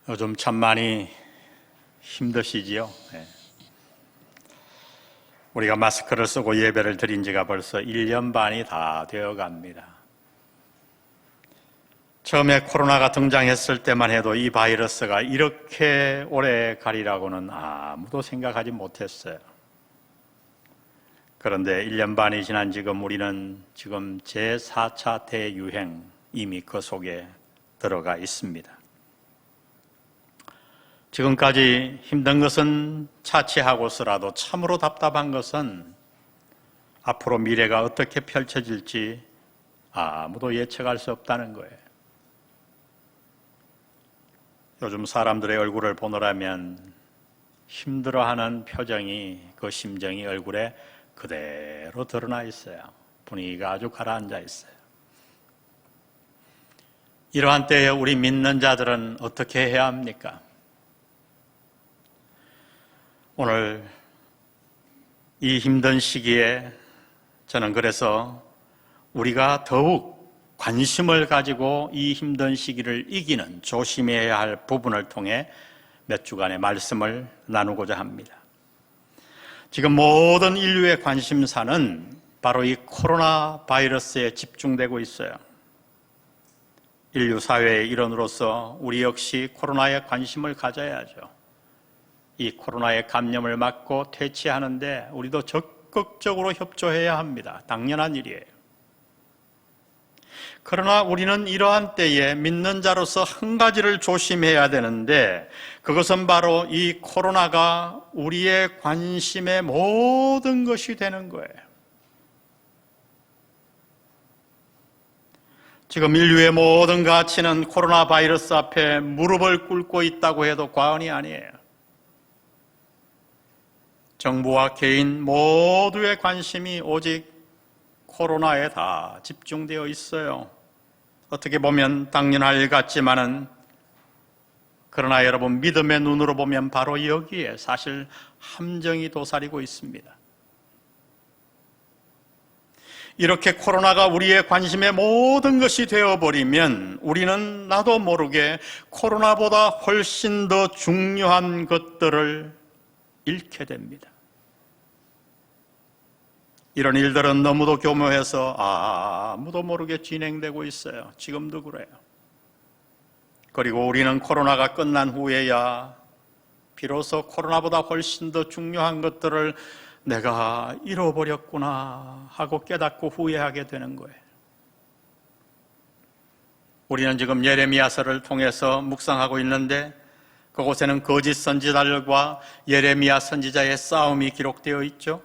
요즘 참 많이 힘드시지요? 네. 우리가 마스크를 쓰고 예배를 드린 지가 벌써 1년 반이 다 되어 갑니다. 처음에 코로나가 등장했을 때만 해도 이 바이러스가 이렇게 오래 가리라고는 아무도 생각하지 못했어요. 그런데 1년 반이 지난 지금 우리는 지금 제4차 대유행 이미 그 속에 들어가 있습니다. 지금까지 힘든 것은 차치하고서라도 참으로 답답한 것은 앞으로 미래가 어떻게 펼쳐질지 아무도 예측할 수 없다는 거예요. 요즘 사람들의 얼굴을 보느라면 힘들어하는 표정이, 그 심정이 얼굴에 그대로 드러나 있어요. 분위기가 아주 가라앉아 있어요. 이러한 때에 우리 믿는 자들은 어떻게 해야 합니까? 오늘 이 힘든 시기에 저는 그래서 우리가 더욱 관심을 가지고 이 힘든 시기를 이기는 조심해야 할 부분을 통해 몇 주간의 말씀을 나누고자 합니다. 지금 모든 인류의 관심사는 바로 이 코로나 바이러스에 집중되고 있어요. 인류 사회의 일원으로서 우리 역시 코로나에 관심을 가져야죠. 이 코로나의 감염을 막고 퇴치하는데 우리도 적극적으로 협조해야 합니다. 당연한 일이에요. 그러나 우리는 이러한 때에 믿는 자로서 한 가지를 조심해야 되는데, 그것은 바로 이 코로나가 우리의 관심의 모든 것이 되는 거예요. 지금 인류의 모든 가치는 코로나 바이러스 앞에 무릎을 꿇고 있다고 해도 과언이 아니에요. 정부와 개인 모두의 관심이 오직 코로나에 다 집중되어 있어요. 어떻게 보면 당연할 일 같지만은, 그러나 여러분, 믿음의 눈으로 보면 바로 여기에 사실 함정이 도사리고 있습니다. 이렇게 코로나가 우리의 관심의 모든 것이 되어버리면 우리는 나도 모르게 코로나보다 훨씬 더 중요한 것들을 잃게 됩니다. 이런 일들은 너무도 교묘해서 아무도 모르게 진행되고 있어요. 지금도 그래요. 그리고 우리는 코로나가 끝난 후에야 비로소 코로나보다 훨씬 더 중요한 것들을 내가 잃어버렸구나 하고 깨닫고 후회하게 되는 거예요. 우리는 지금 예레미야서를 통해서 묵상하고 있는데, 그곳에는 거짓 선지자들과 예레미야 선지자의 싸움이 기록되어 있죠.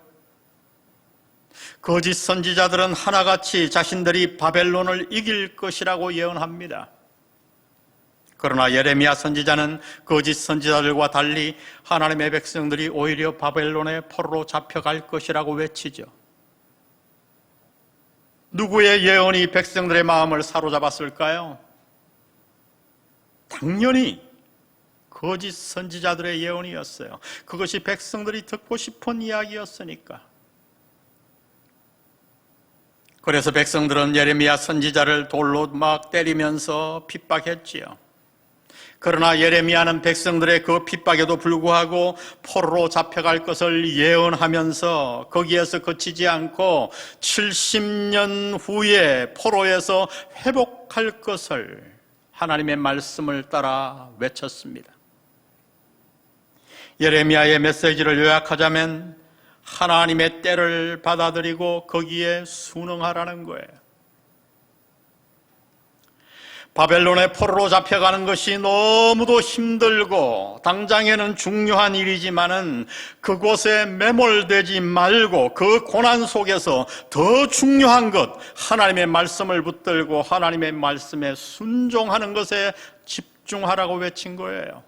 거짓 선지자들은 하나같이 자신들이 바벨론을 이길 것이라고 예언합니다. 그러나 예레미야 선지자는 거짓 선지자들과 달리 하나님의 백성들이 오히려 바벨론의 포로로 잡혀갈 것이라고 외치죠. 누구의 예언이 백성들의 마음을 사로잡았을까요? 당연히 거짓 선지자들의 예언이었어요. 그것이 백성들이 듣고 싶은 이야기였으니까. 그래서 백성들은 예레미야 선지자를 돌로 막 때리면서 핍박했지요. 그러나 예레미야는 백성들의 그 핍박에도 불구하고 포로로 잡혀갈 것을 예언하면서 거기에서 그치지 않고 70년 후에 포로에서 회복할 것을 하나님의 말씀을 따라 외쳤습니다. 예레미야의 메시지를 요약하자면 하나님의 때를 받아들이고 거기에 순응하라는 거예요. 바벨론의 포로로 잡혀가는 것이 너무도 힘들고 당장에는 중요한 일이지만은 그곳에 매몰되지 말고 그 고난 속에서 더 중요한 것, 하나님의 말씀을 붙들고 하나님의 말씀에 순종하는 것에 집중하라고 외친 거예요.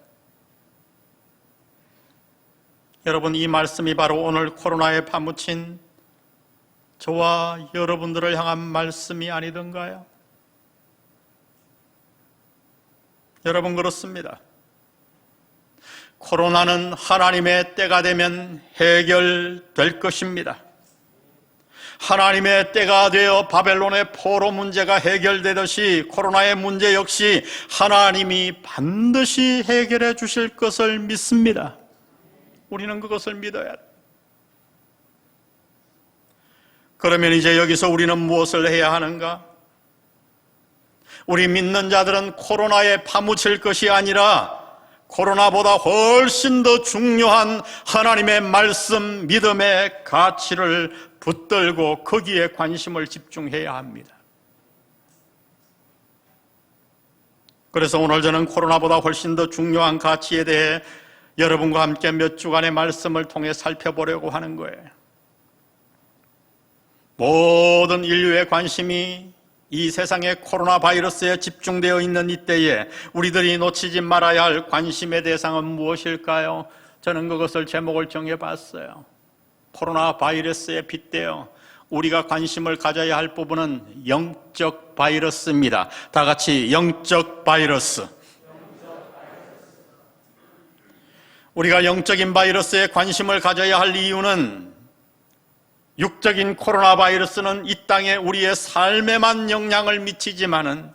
여러분, 이 말씀이 바로 오늘 코로나에 파묻힌 저와 여러분들을 향한 말씀이 아니던가요? 여러분, 그렇습니다. 코로나는 하나님의 때가 되면 해결될 것입니다. 하나님의 때가 되어 바벨론의 포로 문제가 해결되듯이 코로나의 문제 역시 하나님이 반드시 해결해 주실 것을 믿습니다. 우리는 그것을 믿어야 돼. 그러면 이제 여기서 우리는 무엇을 해야 하는가? 우리 믿는 자들은 코로나에 파묻힐 것이 아니라 코로나보다 훨씬 더 중요한 하나님의 말씀, 믿음의 가치를 붙들고 거기에 관심을 집중해야 합니다. 그래서 오늘 저는 코로나보다 훨씬 더 중요한 가치에 대해 여러분과 함께 몇 주간의 말씀을 통해 살펴보려고 하는 거예요. 모든 인류의 관심이 이 세상의 코로나 바이러스에 집중되어 있는 이때에 우리들이 놓치지 말아야 할 관심의 대상은 무엇일까요? 저는 그것을 제목을 정해봤어요. 코로나 바이러스에 빗대어 우리가 관심을 가져야 할 부분은 영적 바이러스입니다. 다 같이 영적 바이러스. 우리가 영적인 바이러스에 관심을 가져야 할 이유는 육적인 코로나 바이러스는 이 땅에 우리의 삶에만 영향을 미치지만은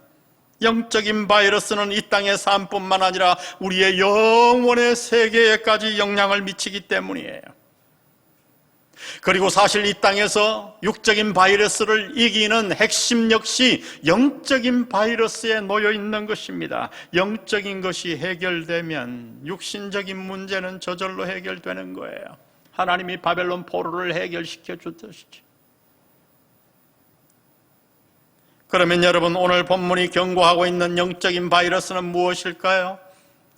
영적인 바이러스는 이 땅의 삶뿐만 아니라 우리의 영혼의 세계에까지 영향을 미치기 때문이에요. 그리고 사실 이 땅에서 육적인 바이러스를 이기는 핵심 역시 영적인 바이러스에 놓여 있는 것입니다. 영적인 것이 해결되면 육신적인 문제는 저절로 해결되는 거예요. 하나님이 바벨론 포로를 해결시켜 주듯이. 그러면 여러분, 오늘 본문이 경고하고 있는 영적인 바이러스는 무엇일까요?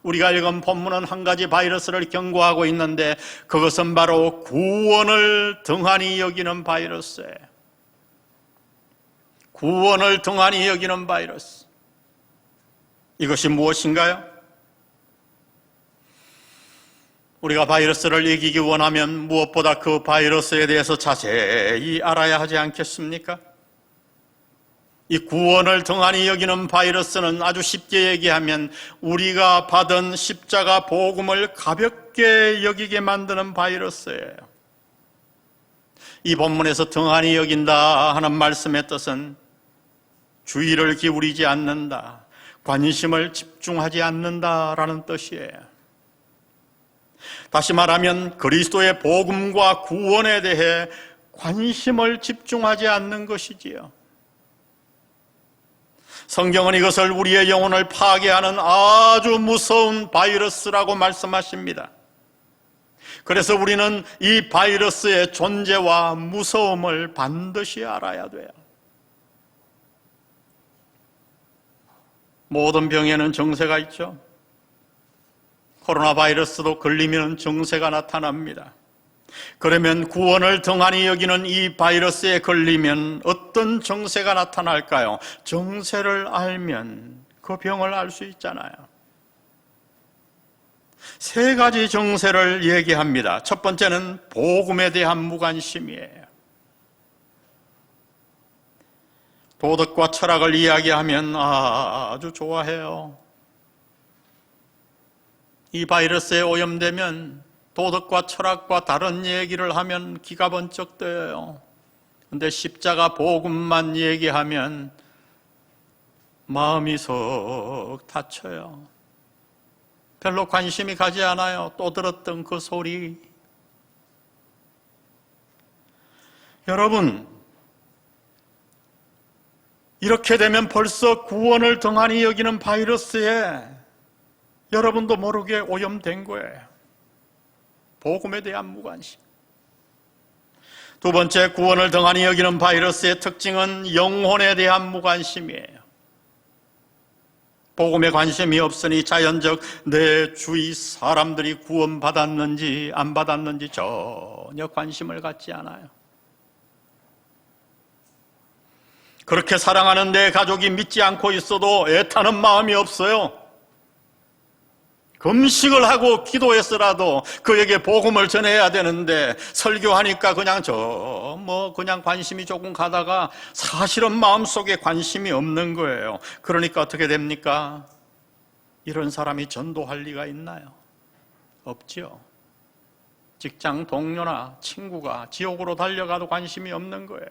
우리가 읽은 본문은 한 가지 바이러스를 경고하고 있는데 그것은 바로 구원을 등한히 여기는 바이러스예요. 구원을 등한히 여기는 바이러스. 이것이 무엇인가요? 우리가 바이러스를 이기기 원하면 무엇보다 그 바이러스에 대해서 자세히 알아야 하지 않겠습니까? 이 구원을 등한히 여기는 바이러스는 아주 쉽게 얘기하면 우리가 받은 십자가 복음을 가볍게 여기게 만드는 바이러스예요. 이 본문에서 등한히 여긴다 하는 말씀의 뜻은 주의를 기울이지 않는다, 관심을 집중하지 않는다라는 뜻이에요. 다시 말하면 그리스도의 복음과 구원에 대해 관심을 집중하지 않는 것이지요. 성경은 이것을 우리의 영혼을 파괴하는 아주 무서운 바이러스라고 말씀하십니다. 그래서 우리는 이 바이러스의 존재와 무서움을 반드시 알아야 돼요. 모든 병에는 정세가 있죠. 코로나 바이러스도 걸리면 정세가 나타납니다. 그러면 구원을 등한히 여기는 이 바이러스에 걸리면 어떤 정세가 나타날까요? 정세를 알면 그 병을 알 수 있잖아요. 세 가지 정세를 얘기합니다. 첫 번째는 복음에 대한 무관심이에요. 도덕과 철학을 이야기하면 아주 좋아해요. 이 바이러스에 오염되면 도덕과 철학과 다른 얘기를 하면 기가 번쩍 떠요. 근데 십자가 복음만 얘기하면 마음이 석 다쳐요. 별로 관심이 가지 않아요. 또 들었던 그 소리. 여러분, 이렇게 되면 벌써 구원을 등한히 여기는 바이러스에 여러분도 모르게 오염된 거예요. 복음에 대한 무관심. 두 번째, 구원을 등한히 여기는 바이러스의 특징은 영혼에 대한 무관심이에요. 복음에 관심이 없으니 자연적 내 주위 사람들이 구원받았는지 안 받았는지 전혀 관심을 갖지 않아요. 그렇게 사랑하는 내 가족이 믿지 않고 있어도 애타는 마음이 없어요. 금식을 하고 기도했으라도 그에게 복음을 전해야 되는데 설교하니까 그냥 관심이 조금 가다가 사실은 마음속에 관심이 없는 거예요. 그러니까 어떻게 됩니까? 이런 사람이 전도할 리가 있나요? 없죠. 직장 동료나 친구가 지옥으로 달려가도 관심이 없는 거예요.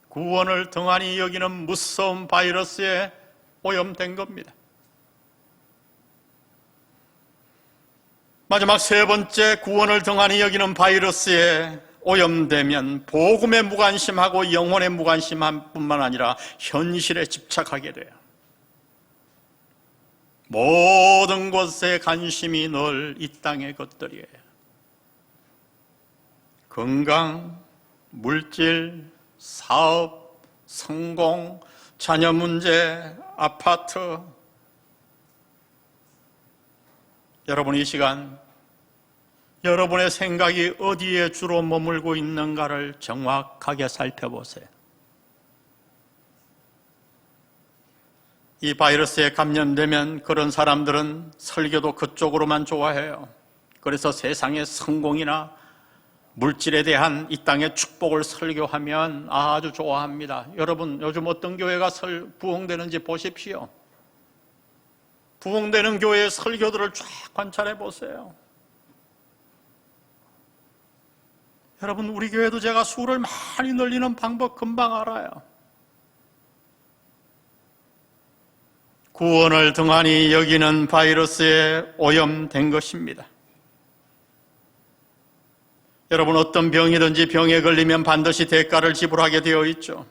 구원을 등한히 여기는 무서운 바이러스에 오염된 겁니다. 마지막 세 번째, 구원을 등한히 여기는 바이러스에 오염되면 복음에 무관심하고 영혼에 무관심한 뿐만 아니라 현실에 집착하게 돼요. 모든 것에 관심이 늘 이 땅의 것들이에요. 건강, 물질, 사업, 성공, 자녀 문제, 아파트. 여러분, 이 시간 여러분의 생각이 어디에 주로 머물고 있는가를 정확하게 살펴보세요. 이 바이러스에 감염되면 그런 사람들은 설교도 그쪽으로만 좋아해요. 그래서 세상의 성공이나 물질에 대한 이 땅의 축복을 설교하면 아주 좋아합니다. 여러분, 요즘 어떤 교회가 부흥되는지 보십시오. 부흥되는 교회의 설교들을 쫙 관찰해 보세요. 여러분, 우리 교회도 제가 수를 많이 늘리는 방법 금방 알아요. 구원을 등한히 여기는 바이러스에 오염된 것입니다. 여러분, 어떤 병이든지 병에 걸리면 반드시 대가를 지불하게 되어 있죠.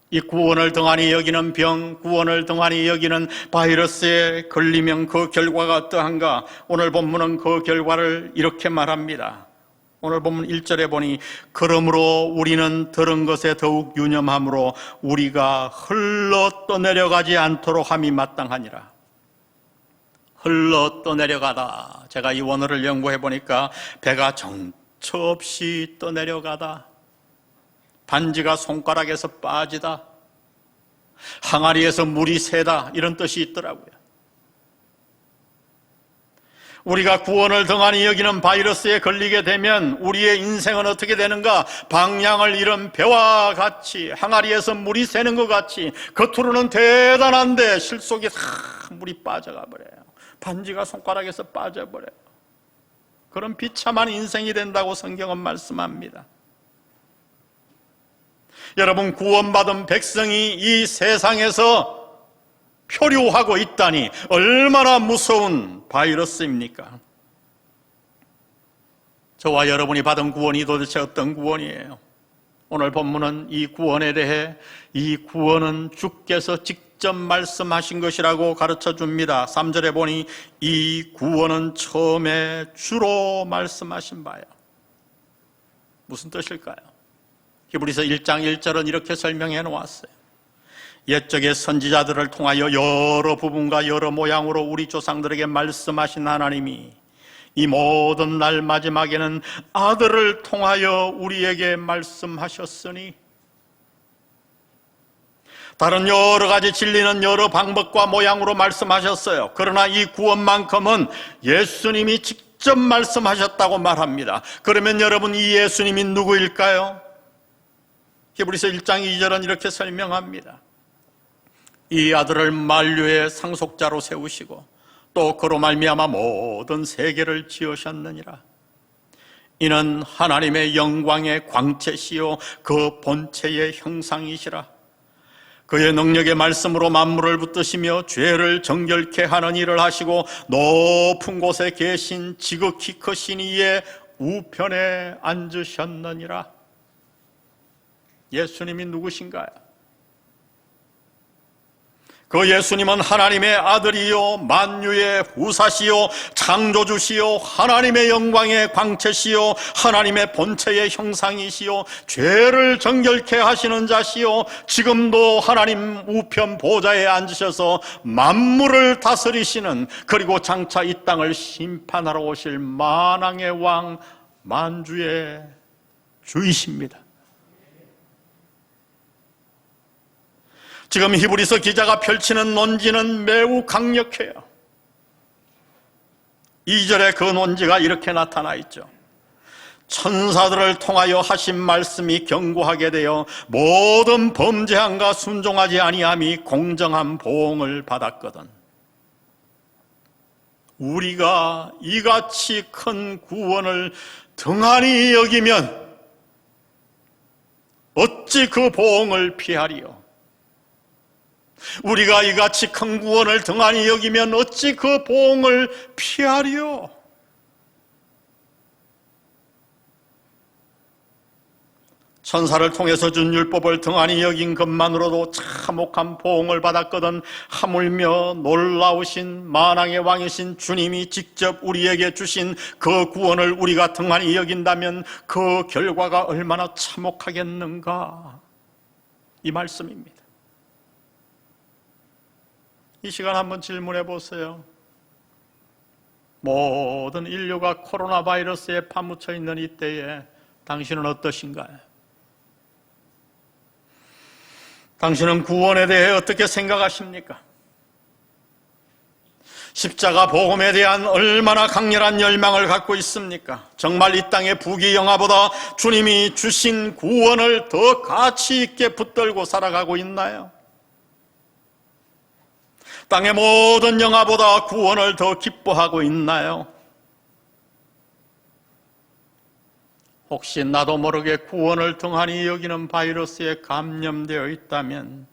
이 구원을 등한히 여기는 병, 구원을 등한히 여기는 바이러스에 걸리면 그 결과가 어떠한가? 오늘 본문은 그 결과를 이렇게 말합니다. 오늘 본문 1절에 보니, 그러므로 우리는 들은 것에 더욱 유념함으로 우리가 흘러 떠내려가지 않도록 함이 마땅하니라. 흘러 떠내려가다. 제가 이 원어를 연구해 보니까 배가 정처 없이 떠내려가다, 반지가 손가락에서 빠지다, 항아리에서 물이 새다, 이런 뜻이 있더라고요. 우리가 구원을 등한히 여기는 바이러스에 걸리게 되면 우리의 인생은 어떻게 되는가? 방향을 잃은 배와 같이, 항아리에서 물이 새는 것 같이, 겉으로는 대단한데 실속에 다 물이 빠져가 버려요. 반지가 손가락에서 빠져버려요. 그런 비참한 인생이 된다고 성경은 말씀합니다. 여러분, 구원받은 백성이 이 세상에서 표류하고 있다니 얼마나 무서운 바이러스입니까? 저와 여러분이 받은 구원이 도대체 어떤 구원이에요? 오늘 본문은 이 구원에 대해, 이 구원은 주께서 직접 말씀하신 것이라고 가르쳐 줍니다. 3절에 보니 이 구원은 처음에 주로 말씀하신 바요. 무슨 뜻일까요? 히브리서 1장 1절은 이렇게 설명해 놓았어요. 옛적의 선지자들을 통하여 여러 부분과 여러 모양으로 우리 조상들에게 말씀하신 하나님이 이 모든 날 마지막에는 아들을 통하여 우리에게 말씀하셨으니, 다른 여러 가지 진리는 여러 방법과 모양으로 말씀하셨어요. 그러나 이 구원만큼은 예수님이 직접 말씀하셨다고 말합니다. 그러면 여러분, 이 예수님이 누구일까요? 히브리서 1장 2절은 이렇게 설명합니다. 이 아들을 만류의 상속자로 세우시고 또 그로 말미암아 모든 세계를 지으셨느니라. 이는 하나님의 영광의 광채시요 그 본체의 형상이시라. 그의 능력의 말씀으로 만물을 붙드시며 죄를 정결케 하는 일을 하시고 높은 곳에 계신 지극히 크신 이의 우편에 앉으셨느니라. 예수님이 누구신가요? 그 예수님은 하나님의 아들이요 만유의 후사시요 창조주시요 하나님의 영광의 광채시요 하나님의 본체의 형상이시요 죄를 정결케 하시는 자시요 지금도 하나님 우편 보좌에 앉으셔서 만물을 다스리시는, 그리고 장차 이 땅을 심판하러 오실 만왕의 왕, 만주의 주이십니다. 지금 히브리서 기자가 펼치는 논지는 매우 강력해요. 2절에 그 논지가 이렇게 나타나 있죠. 천사들을 통하여 하신 말씀이 견고하게 되어 모든 범죄함과 순종하지 아니함이 공정한 보응을 받았거든. 우리가 이같이 큰 구원을 등한히 여기면 어찌 그 보응을 피하리요? 우리가 이같이 큰 구원을 등한히 여기면 어찌 그 보응을 피하리요? 천사를 통해서 준 율법을 등한히 여긴 것만으로도 참혹한 보응을 받았거든 하물며 놀라우신 만왕의 왕이신 주님이 직접 우리에게 주신 그 구원을 우리가 등한히 여긴다면 그 결과가 얼마나 참혹하겠는가, 이 말씀입니다. 이 시간 한번 질문해 보세요. 모든 인류가 코로나 바이러스에 파묻혀 있는 이때에 당신은 어떠신가요? 당신은 구원에 대해 어떻게 생각하십니까? 십자가 복음에 대한 얼마나 강렬한 열망을 갖고 있습니까? 정말 이 땅의 부귀영화보다 주님이 주신 구원을 더 가치 있게 붙들고 살아가고 있나요? 땅의 모든 영화보다 구원을 더 기뻐하고 있나요? 혹시 나도 모르게 구원을 등한히 여기는 바이러스에 감염되어 있다면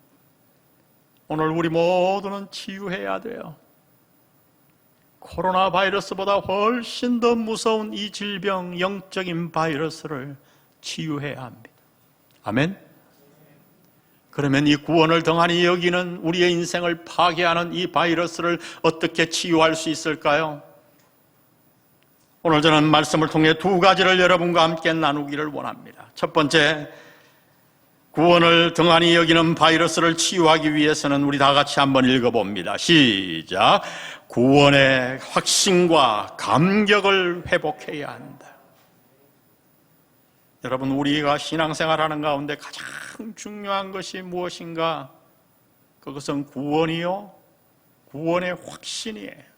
오늘 우리 모두는 치유해야 돼요. 코로나 바이러스보다 훨씬 더 무서운 이 질병, 영적인 바이러스를 치유해야 합니다. 아멘? 그러면 이 구원을 등한히 여기는 우리의 인생을 파괴하는 이 바이러스를 어떻게 치유할 수 있을까요? 오늘 저는 말씀을 통해 두 가지를 여러분과 함께 나누기를 원합니다. 첫 번째, 구원을 등한히 여기는 바이러스를 치유하기 위해서는 우리 다 같이 한번 읽어봅니다. 시작. 구원의 확신과 감격을 회복해야 한다. 여러분, 우리가 신앙생활하는 가운데 가장 중요한 것이 무엇인가? 그것은 구원이요, 구원의 확신이에요.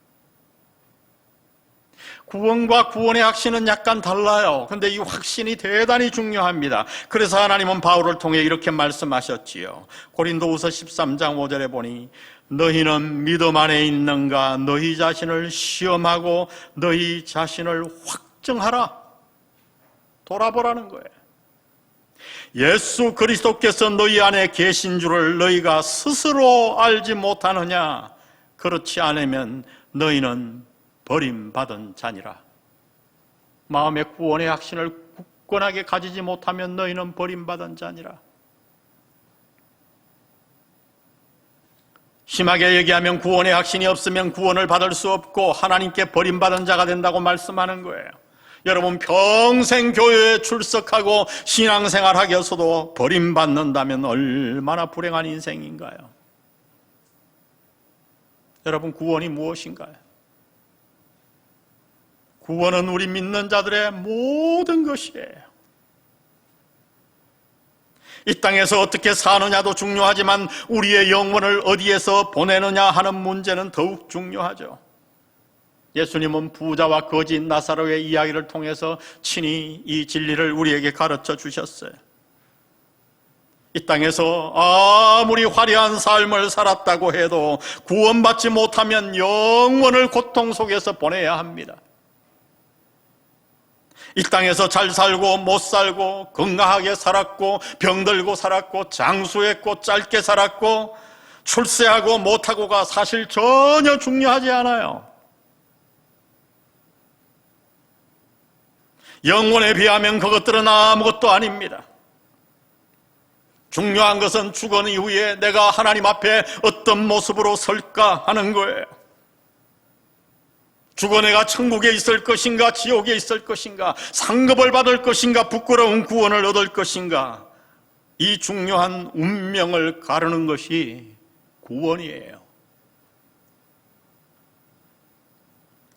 구원과 구원의 확신은 약간 달라요. 그런데 이 확신이 대단히 중요합니다. 그래서 하나님은 바울을 통해 이렇게 말씀하셨지요. 고린도후서 13장 5절에 보니 너희는 믿음 안에 있는가? 너희 자신을 시험하고 너희 자신을 확증하라. 돌아보라는 거예요. 예수 그리스도께서 너희 안에 계신 줄을 너희가 스스로 알지 못하느냐? 그렇지 않으면 너희는 버림받은 자니라. 마음의 구원의 확신을 굳건하게 가지지 못하면 너희는 버림받은 자니라. 심하게 얘기하면 구원의 확신이 없으면 구원을 받을 수 없고 하나님께 버림받은 자가 된다고 말씀하는 거예요. 여러분, 평생 교회에 출석하고 신앙생활 하면서도 버림받는다면 얼마나 불행한 인생인가요? 여러분, 구원이 무엇인가요? 구원은 우리 믿는 자들의 모든 것이에요. 이 땅에서 어떻게 사느냐도 중요하지만 우리의 영혼을 어디에서 보내느냐 하는 문제는 더욱 중요하죠. 예수님은 부자와 거지 나사로의 이야기를 통해서 친히 이 진리를 우리에게 가르쳐 주셨어요. 이 땅에서 아무리 화려한 삶을 살았다고 해도 구원받지 못하면 영원을 고통 속에서 보내야 합니다. 이 땅에서 잘 살고 못 살고 건강하게 살았고 병들고 살았고 장수했고 짧게 살았고 출세하고 못하고가 사실 전혀 중요하지 않아요. 영혼에 비하면 그것들은 아무것도 아닙니다. 중요한 것은 죽은 이후에 내가 하나님 앞에 어떤 모습으로 설까 하는 거예요. 죽어 내가 천국에 있을 것인가 지옥에 있을 것인가, 상급을 받을 것인가 부끄러운 구원을 얻을 것인가, 이 중요한 운명을 가르는 것이 구원이에요.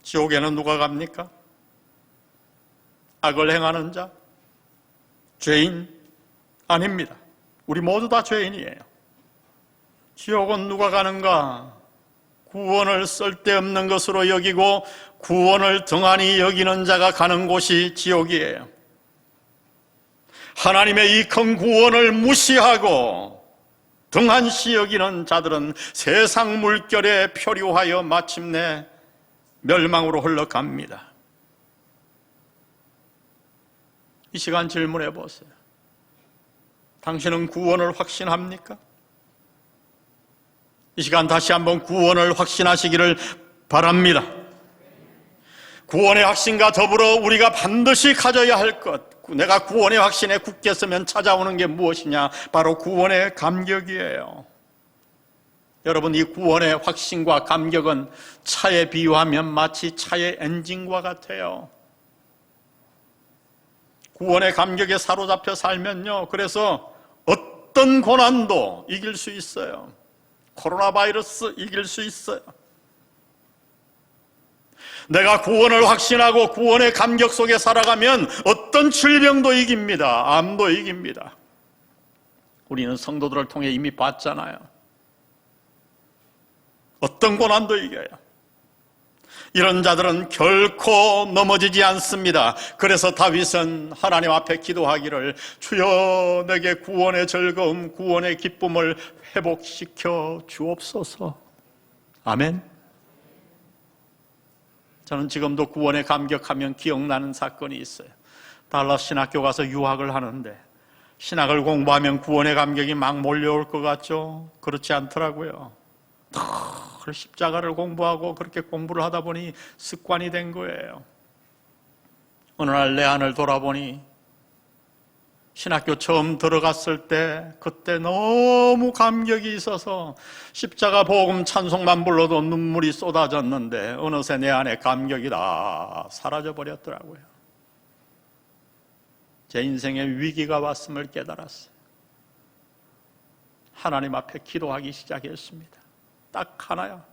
지옥에는 누가 갑니까? 악을 행하는 자? 죄인? 아닙니다. 우리 모두 다 죄인이에요. 지옥은 누가 가는가? 구원을 쓸데없는 것으로 여기고 구원을 등한히 여기는 자가 가는 곳이 지옥이에요. 하나님의 이 큰 구원을 무시하고 등한시 여기는 자들은 세상 물결에 표류하여 마침내 멸망으로 흘러갑니다. 이 시간 질문해 보세요. 당신은 구원을 확신합니까? 이 시간 다시 한번 구원을 확신하시기를 바랍니다. 구원의 확신과 더불어 우리가 반드시 가져야 할 것, 내가 구원의 확신에 굳게 서면 찾아오는 게 무엇이냐? 바로 구원의 감격이에요. 여러분, 이 구원의 확신과 감격은 차에 비유하면 마치 차의 엔진과 같아요. 구원의 감격에 사로잡혀 살면요, 그래서 어떤 고난도 이길 수 있어요. 코로나 바이러스 이길 수 있어요. 내가 구원을 확신하고 구원의 감격 속에 살아가면 어떤 질병도 이깁니다. 암도 이깁니다. 우리는 성도들을 통해 이미 봤잖아요. 어떤 고난도 이겨요. 이런 자들은 결코 넘어지지 않습니다. 그래서 다윗은 하나님 앞에 기도하기를, 주여 내게 구원의 즐거움, 구원의 기쁨을 회복시켜 주옵소서. 아멘. 저는 지금도 구원에 감격하면 기억나는 사건이 있어요. 달라스 신학교 가서 유학을 하는데 신학을 공부하면 구원의 감격이 막 몰려올 것 같죠? 그렇지 않더라고요. 늘 십자가를 공부하고 그렇게 공부를 하다 보니 습관이 된 거예요. 어느 날 내 안을 돌아보니 신학교 처음 들어갔을 때 그때 너무 감격이 있어서 십자가 복음 찬송만 불러도 눈물이 쏟아졌는데 어느새 내 안에 감격이 다 사라져 버렸더라고요. 제 인생에 위기가 왔음을 깨달았어요. 하나님 앞에 기도하기 시작했습니다. 딱 하나야.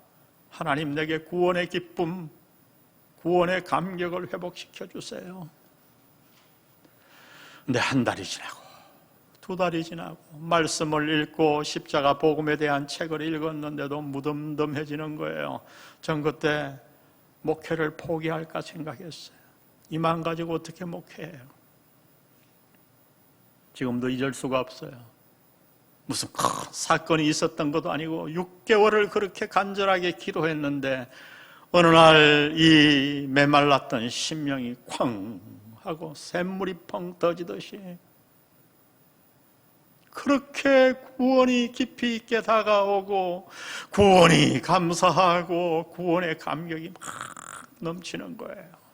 하나님, 내게 구원의 기쁨, 구원의 감격을 회복시켜 주세요. 근데 한 달이 지나고 두 달이 지나고 말씀을 읽고 십자가 복음에 대한 책을 읽었는데도 무덤덤해지는 거예요. 전 그때 목회를 포기할까 생각했어요. 이만 가지고 어떻게 목회해요? 지금도 잊을 수가 없어요. 무슨 큰 사건이 있었던 것도 아니고 6개월을 그렇게 간절하게 기도했는데 어느 날 이 메말랐던 심령이 쾅 하고 샘물이 펑 터지듯이 그렇게 구원이 깊이 있게 다가오고 구원이 감사하고 구원의 감격이 막 넘치는 거예요.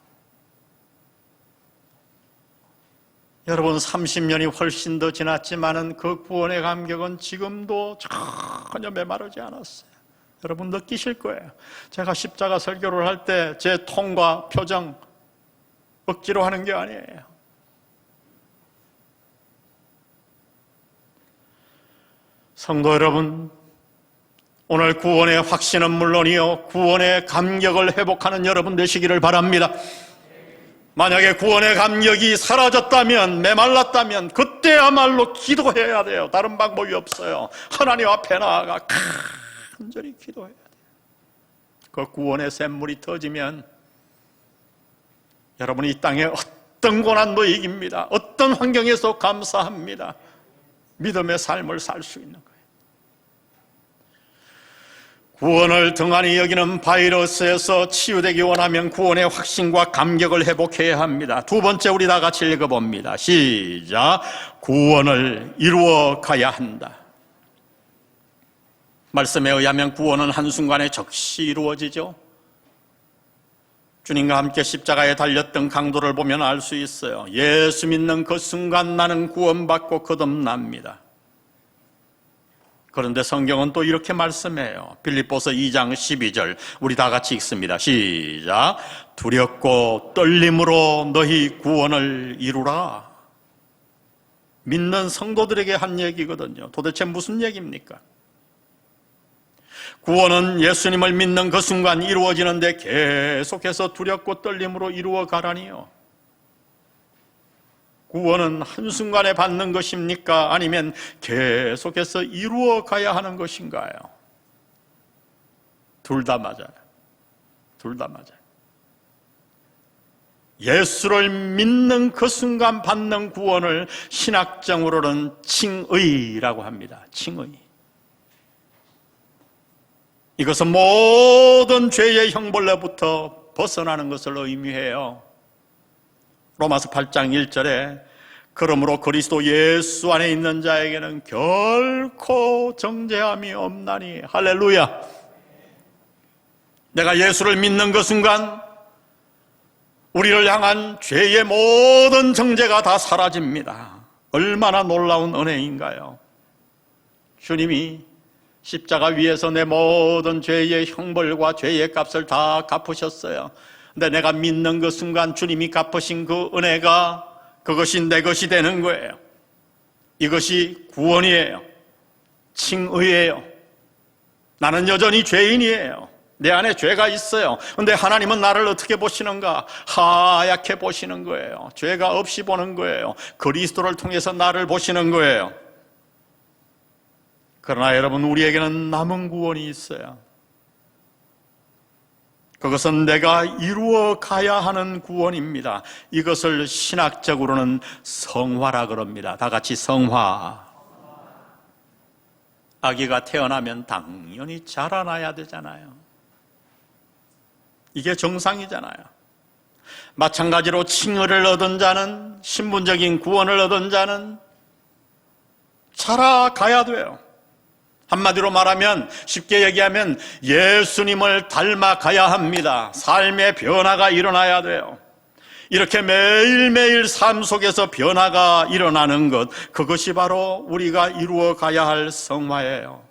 여러분, 30년이 훨씬 더 지났지만은 그 구원의 감격은 지금도 전혀 메마르지 않았어요. 여러분 느끼실 거예요. 제가 십자가 설교를 할 때 제 톤과 표정 억지로 하는 게 아니에요. 성도 여러분, 오늘 구원의 확신은 물론이요, 구원의 감격을 회복하는 여러분 되시기를 바랍니다. 만약에 구원의 감격이 사라졌다면, 메말랐다면 그때야말로 기도해야 돼요. 다른 방법이 없어요. 하나님 앞에 나아가 간절히 기도해야 돼요. 그 구원의 샘물이 터지면 여러분 이 땅에 어떤 고난도 이깁니다. 어떤 환경에서 감사합니다. 믿음의 삶을 살 수 있는 거예요. 구원을 등한히 여기는 바이러스에서 치유되기 원하면 구원의 확신과 감격을 회복해야 합니다. 두 번째, 우리 다 같이 읽어봅니다. 시작. 구원을 이루어 가야 한다. 말씀에 의하면 구원은 한순간에 즉시 이루어지죠. 주님과 함께 십자가에 달렸던 강도를 보면 알 수 있어요. 예수 믿는 그 순간 나는 구원받고 거듭납니다. 그런데 성경은 또 이렇게 말씀해요. 빌립보서 2장 12절 우리 다 같이 읽습니다. 시작. 두렵고 떨림으로 너희 구원을 이루라. 믿는 성도들에게 한 얘기거든요. 도대체 무슨 얘기입니까? 구원은 예수님을 믿는 그 순간 이루어지는데 계속해서 두렵고 떨림으로 이루어 가라니요. 구원은 한순간에 받는 것입니까? 아니면 계속해서 이루어 가야 하는 것인가요? 둘 다 맞아요. 둘 다 맞아요. 예수를 믿는 그 순간 받는 구원을 신학적으로는 칭의라고 합니다. 칭의. 이것은 모든 죄의 형벌로부터 벗어나는 것을 의미해요. 로마서 8장 1절에 그러므로 그리스도 예수 안에 있는 자에게는 결코 정죄함이 없나니. 할렐루야. 내가 예수를 믿는 그 순간 우리를 향한 죄의 모든 정죄가 다 사라집니다. 얼마나 놀라운 은혜인가요? 주님이 십자가 위에서 내 모든 죄의 형벌과 죄의 값을 다 갚으셨어요. 근데 내가 믿는 그 순간 주님이 갚으신 그 은혜가 그것이 내 것이 되는 거예요. 이것이 구원이에요. 칭의예요. 나는 여전히 죄인이에요. 내 안에 죄가 있어요. 그런데 하나님은 나를 어떻게 보시는가? 하얗게 보시는 거예요. 죄가 없이 보는 거예요. 그리스도를 통해서 나를 보시는 거예요. 그러나 여러분, 우리에게는 남은 구원이 있어요. 그것은 내가 이루어 가야 하는 구원입니다. 이것을 신학적으로는 성화라 그럽니다. 다 같이 성화. 아기가 태어나면 당연히 자라나야 되잖아요. 이게 정상이잖아요. 마찬가지로 칭의를 얻은 자는, 신분적인 구원을 얻은 자는 자라가야 돼요. 한마디로 말하면, 쉽게 얘기하면 예수님을 닮아가야 합니다. 삶의 변화가 일어나야 돼요. 이렇게 매일매일 삶 속에서 변화가 일어나는 것, 그것이 바로 우리가 이루어 가야 할 성화예요.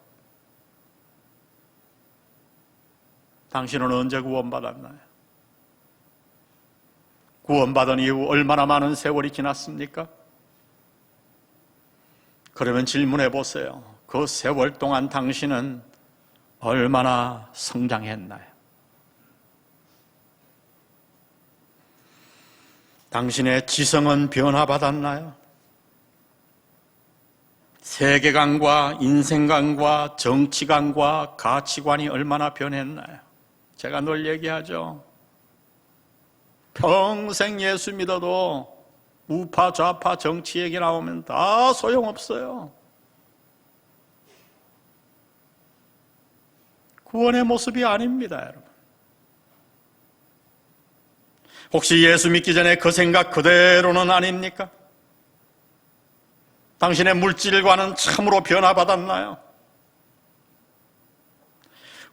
당신은 언제 구원받았나요? 구원받은 이후 얼마나 많은 세월이 지났습니까? 그러면 질문해 보세요. 그 세월 동안 당신은 얼마나 성장했나요? 당신의 지성은 변화받았나요? 세계관과 인생관과 정치관과 가치관이 얼마나 변했나요? 제가 늘 얘기하죠. 평생 예수 믿어도 우파 좌파 정치 얘기 나오면 다 소용없어요. 구원의 모습이 아닙니다, 여러분. 혹시 예수 믿기 전에 그 생각 그대로는 아닙니까? 당신의 물질과는 참으로 변화받았나요?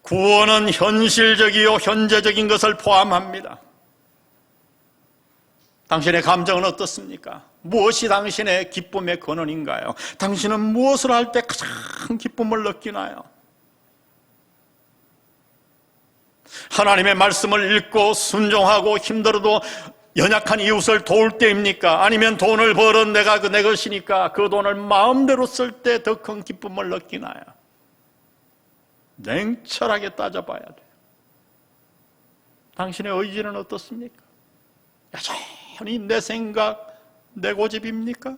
구원은 현실적이요 현재적인 것을 포함합니다. 당신의 감정은 어떻습니까? 무엇이 당신의 기쁨의 근원인가요? 당신은 무엇을 할 때 가장 기쁨을 느끼나요? 하나님의 말씀을 읽고 순종하고 힘들어도 연약한 이웃을 도울 때입니까? 아니면 돈을 벌어 내가 내 것이니까 그 돈을 마음대로 쓸 때 더 큰 기쁨을 느끼나요? 냉철하게 따져봐야 돼요. 당신의 의지는 어떻습니까? 여전히 내 생각, 내 고집입니까?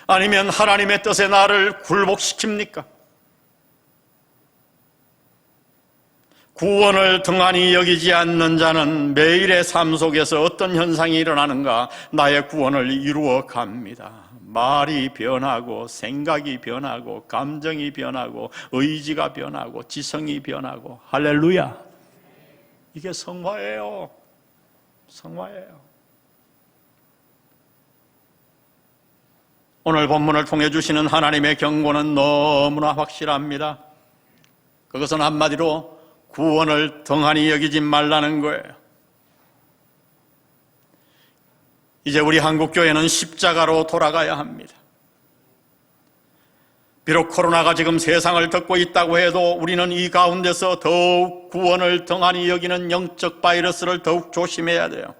아니면 하나님의 뜻에 나를 굴복시킵니까? 구원을 등한히 여기지 않는 자는 매일의 삶 속에서 어떤 현상이 일어나는가? 나의 구원을 이루어 갑니다. 말이 변하고 생각이 변하고 감정이 변하고 의지가 변하고 지성이 변하고. 할렐루야. 이게 성화예요. 성화예요. 오늘 본문을 통해 주시는 하나님의 경고는 너무나 확실합니다. 그것은 한마디로 구원을 등한히 여기지 말라는 거예요. 이제 우리 한국교회는 십자가로 돌아가야 합니다. 비록 코로나가 지금 세상을 덮고 있다고 해도 우리는 이 가운데서 더욱 구원을 등한히 여기는 영적 바이러스를 더욱 조심해야 돼요.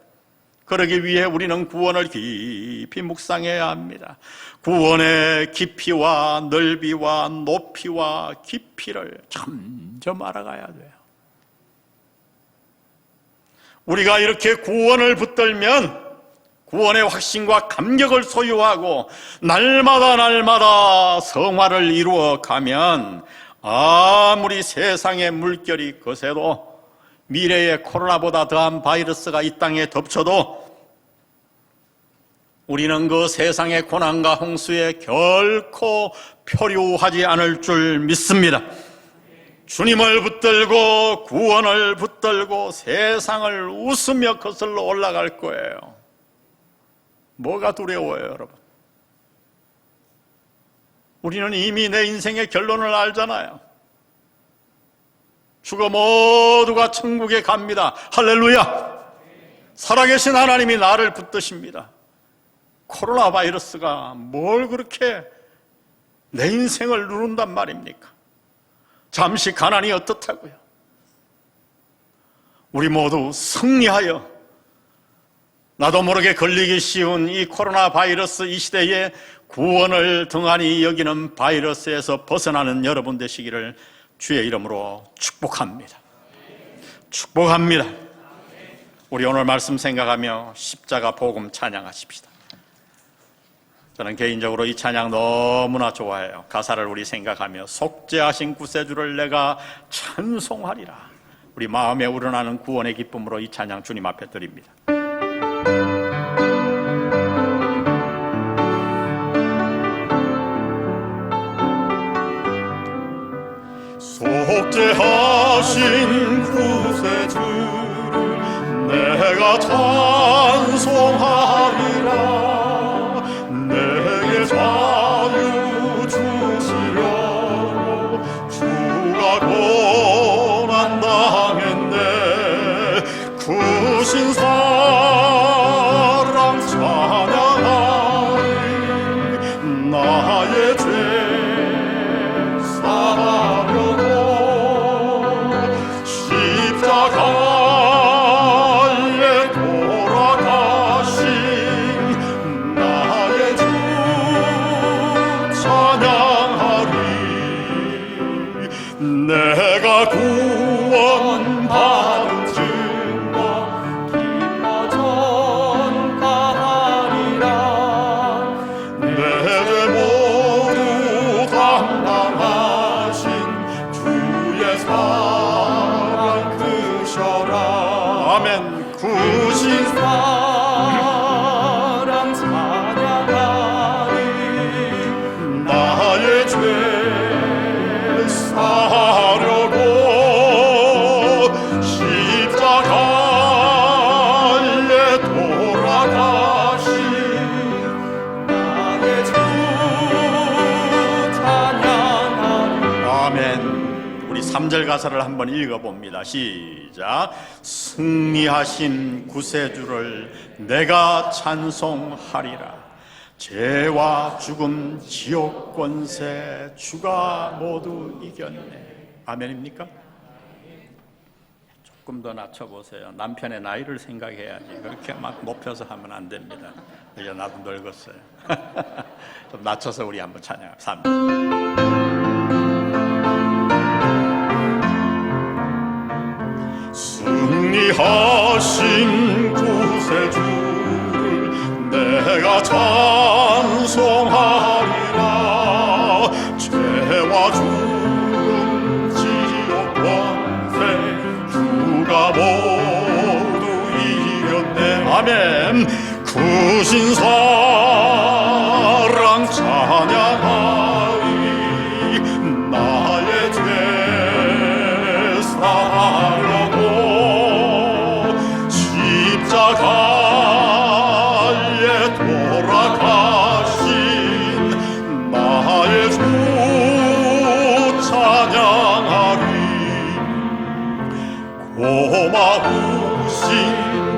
그러기 위해 우리는 구원을 깊이 묵상해야 합니다. 구원의 깊이와 넓이와 높이와 깊이를 점점 알아가야 돼요. 우리가 이렇게 구원을 붙들면 구원의 확신과 감격을 소유하고 날마다 성화를 이루어 가면 아무리 세상의 물결이 거세도 미래의 코로나보다 더한 바이러스가 이 땅에 덮쳐도 우리는 그 세상의 고난과 홍수에 결코 표류하지 않을 줄 믿습니다. 주님을 붙들고 구원을 붙들고 세상을 웃으며 거슬러 올라갈 거예요. 뭐가 두려워요, 여러분? 우리는 이미 내 인생의 결론을 알잖아요. 죽어 모두가 천국에 갑니다. 할렐루야! 살아계신 하나님이 나를 붙드십니다. 코로나 바이러스가 뭘 그렇게 내 인생을 누른단 말입니까? 잠시 가난이 어떻다고요? 우리 모두 승리하여 나도 모르게 걸리기 쉬운 이 코로나 바이러스 이 시대에 구원을 등한히 여기는 바이러스에서 벗어나는 여러분 되시기를 주의 이름으로 축복합니다. 축복합니다. 우리 오늘 말씀 생각하며 십자가 복음 찬양하십시다. 저는 개인적으로 이 찬양 너무나 좋아해요. 가사를 우리 생각하며 속죄하신 구세주를 내가 찬송하리라. 우리 마음에 우러나는 구원의 기쁨으로 이 찬양 주님 앞에 드립니다. 속죄하신 구세주를 내가 찬송하리라. 내게 자유 주시려고 주가 고난 당했네. 크신 사랑 찬양하리. 나의 죄 사하려고 십자가에 돌아가신 나의 주 찬양하리. 내가 구원받은 증거 기뻐 전가하리라. 내 죄 모두 담당하신 주의 사랑 크셔라. 아멘. 구신 사랑 찬양하리. 나의 죄 사하려고 십자가에 돌아가신 나의 주 찬양하리. 아멘. 우리 3절 가사를 한번 읽어봅니다. 시작. 승리하신 구세주를 내가 찬송하리라. 죄와 죽음 지옥 권세 주가 모두 이겼네. 아멘입니까? 조금 더 낮춰보세요. 남편의 나이를 생각해야지. 그렇게 막 높여서 하면 안 됩니다. 이제 나도 늙었어요. 좀 낮춰서 우리 한번 찬양합시다. 승리하신 구세주를 내가 찬송하리라. 죄와 죽음 지옥 권세 주가 모두 이겼네. 아멘. 크신 사랑 찬양하리. 나의 죄 사하려고 십자가에 돌아가신 나의 주 찬양하리. 고마우신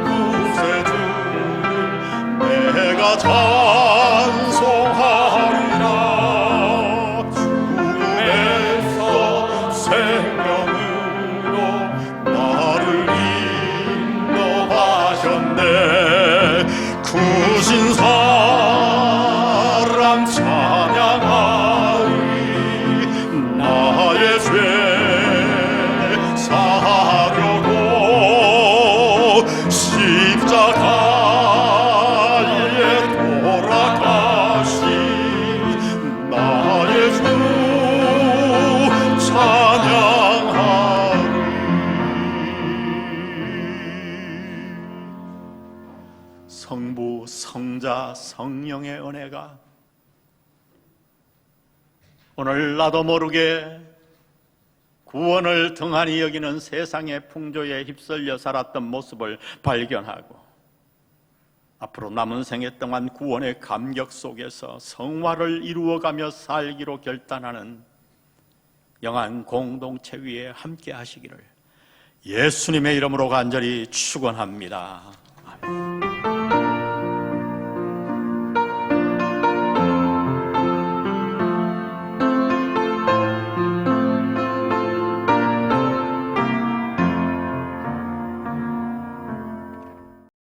구세주를 내가 찬송하리라. 죽음에서 생명으로 나를 인도하셨네. 크신 사랑 찬양하리. 나의 죄 사하려고 십자가에 돌아가신 나의 주 찬양하리. 성부, 성자, 성령의 은혜가 오늘 나도 모르게 구원을 등한히 여기는 세상의 풍조에 휩쓸려 살았던 모습을 발견하고 앞으로 남은 생애 동안 구원의 감격 속에서 성화를 이루어가며 살기로 결단하는 영한 공동체 위에 함께 하시기를 예수님의 이름으로 간절히 축원합니다.